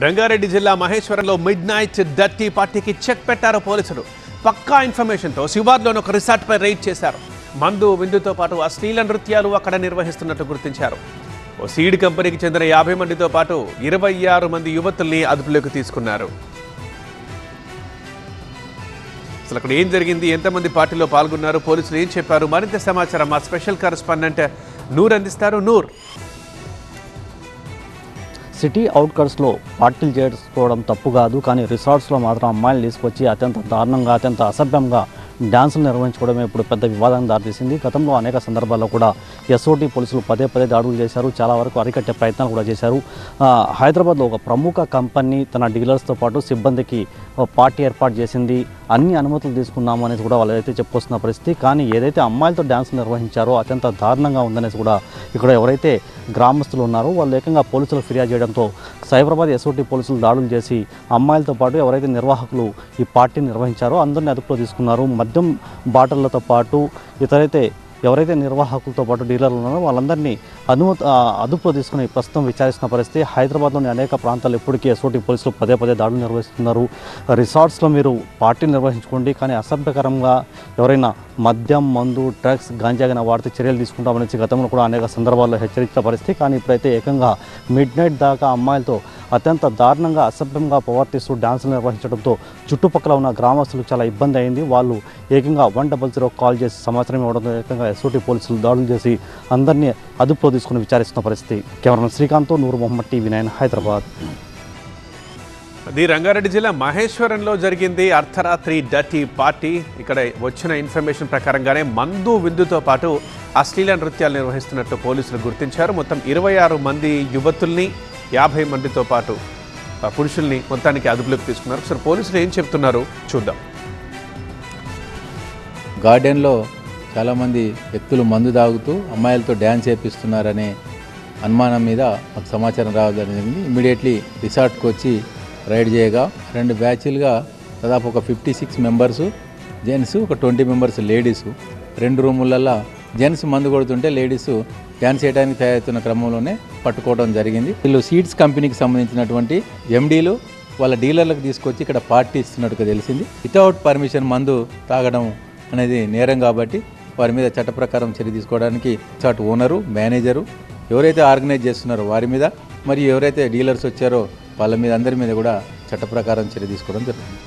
రంగారెడ్డి జిల్లా మహేశ్వరంలో mid night dirty పార్టీకి check పెట్టారు పోలీసులు. పక్కా ఇన్ఫర్మేషన్తో శివార్లోని ఒక రిసార్ట్పై రైడ్ చేశారు. మందు విందుతో పాటు అశ్లీల నృత్యాలు అక్కడ నిర్వహిస్తున్నట్టు గుర్తించారు. ఓ సీడ్ కంపెనీకి చెందిన 50 మందితో పాటు 26 మంది యువతుల్ని అదుపులోకి తీసుకున్నారు. అసలు అక్కడ ఏం జరిగింది, ఎంతమంది పార్టీలో పాల్గొన్నారు, పోలీసులు ఏం చెప్పారు, మరింత సమాచారం మా స్పెషల్ కరెస్పాండెంట్ నూర్ అందిస్తారు. నూర్, సిటీ అవుట్కట్స్లో పార్టీలు చేసుకోవడం తప్పు కాదు, కానీ రిసార్ట్స్లో మాత్రం అమ్మాయిలు తీసుకొచ్చి అత్యంత దారుణంగా అత్యంత అసభ్యంగా డ్యాన్సులు నిర్వహించుకోవడమే ఇప్పుడు పెద్ద వివాదాన్ని దారితీసింది. గతంలో అనేక సందర్భాల్లో కూడా ఎస్ఓటీ పోలీసులు పదే దాడులు చేశారు, చాలా వరకు అరికట్టే ప్రయత్నాలు కూడా చేశారు. హైదరాబాద్లో ఒక ప్రముఖ కంపెనీ తన డీలర్స్తో పాటు సిబ్బందికి పార్టీ ఏర్పాటు చేసింది, అన్ని అనుమతులు తీసుకున్నాము అనేది కూడా వాళ్ళు అయితే చెప్పుకొస్తున్న పరిస్థితి. కానీ ఏదైతే అమ్మాయిలతో డ్యాన్సులు నిర్వహించారో అత్యంత దారుణంగా ఉందనేసి కూడా ఇక్కడ ఎవరైతే గ్రామస్తులు ఉన్నారో వాళ్ళు ఏకంగా పోలీసులు ఫిర్యాదు చేయడంతో సైబరాబాద్ ఎస్ఓటీ పోలీసులు దాడులు చేసి అమ్మాయిలతో పాటు ఎవరైతే నిర్వాహకులు ఈ పార్టీని నిర్వహించారో అందరినీ అదుపులో తీసుకున్నారు. మద్యం బాటిళ్లతో పాటు ఇతరైతే ఎవరైతే నిర్వాహకులతో పాటు డీలర్లు ఉన్నారో వాళ్ళందరినీ అదుపులో తీసుకుని ప్రస్తుతం విచారిస్తున్న పరిస్థితి. హైదరాబాద్లోని అనేక ప్రాంతాలు ఇప్పటికీ ఎస్ఓటీ పోలీసులు పదే దాడులు నిర్వహిస్తున్నారు. రిసార్ట్స్లో మీరు పార్టీలు నిర్వహించుకోండి, కానీ అసభ్యకరంగా ఎవరైనా మద్యం, మందు, డ్రగ్స్, గాంజాగిన వాడితే చర్యలు తీసుకుంటామనేసి గతంలో కూడా అనేక సందర్భాల్లో హెచ్చరించిన పరిస్థితి. కానీ ఇప్పుడైతే ఏకంగా మిడ్ నైట్ దాకా అమ్మాయిలతో అత్యంత దారుణంగా అసభ్యంగా ప్రవర్తిస్తూ డ్యాన్సులు నిర్వహించడంతో చుట్టుపక్కల ఉన్న గ్రామస్తులకు చాలా ఇబ్బంది అయింది. వాళ్ళు ఏకంగా 100 కాల్ చేసి సమాచారం ఇవ్వడంతో ఏకంగా ఎస్ఓటీ పోలీసులు దాడులు చేసి అందరినీ అదుపులో తీసుకుని విచారిస్తున్న పరిస్థితి. కెమెరామెన్ శ్రీకాంత్తో నూర్ మొహమ్మద్, TV9 హైదరాబాద్. అది రంగారెడ్డి జిల్లా మహేశ్వరంలో జరిగింది అర్ధరాత్రి డర్టీ పార్టీ. ఇక్కడ వచ్చిన ఇన్ఫర్మేషన్ ప్రకారంగానే మందు విందుతో పాటు అశ్లీల నృత్యాలు నిర్వహిస్తున్నట్టు పోలీసులు గుర్తించారు. మొత్తం 26 మంది యువతుల్ని 50 మందితో పాటు పురుషుల్ని మొత్తానికి అదుపులోకి తీసుకున్నారు. సరే, పోలీసులు ఏం చెప్తున్నారు చూద్దాం. గార్డెన్లో చాలామంది వ్యక్తులు మందు తాగుతూ అమ్మాయిలతో డ్యాన్స్ చేపిస్తున్నారనే అనుమానం మీద మాకు సమాచారం రావడం జరిగింది. ఇమ్మీడియట్లీ రిసార్ట్కి వచ్చి రైడ్ చేయగా 2 బ్యాచ్లుగా దాదాపు ఒక 56 మెంబర్సు జెంట్స్, ఒక 20 మెంబర్స్ లేడీసు. 2 రూములలో జెంట్స్ మందు కొడుతుంటే లేడీస్ డ్యాన్స్ చేయడానికి తయారవుతున్న క్రమంలోనే పట్టుకోవడం జరిగింది. వీళ్ళు సీడ్స్ కంపెనీకి సంబంధించినటువంటి ఎండీలు వాళ్ళ డీలర్లకు తీసుకొచ్చి ఇక్కడ పార్టీ ఇస్తున్నట్టుగా తెలిసింది. వితౌట్ పర్మిషన్ మందు తాగడం అనేది నేరం కాబట్టి వారి మీద చట్ట ప్రకారం చర్య తీసుకోవడానికి రిసార్ట్ ఓనరు, మేనేజరు, ఎవరైతే ఆర్గనైజ్ చేస్తున్నారో వారి మీద, మరియు ఎవరైతే డీలర్స్ వచ్చారో వాళ్ళ మీద అందరి మీద కూడా చట్ట ప్రకారం చర్య తీసుకోవడం జరుగుతుంది.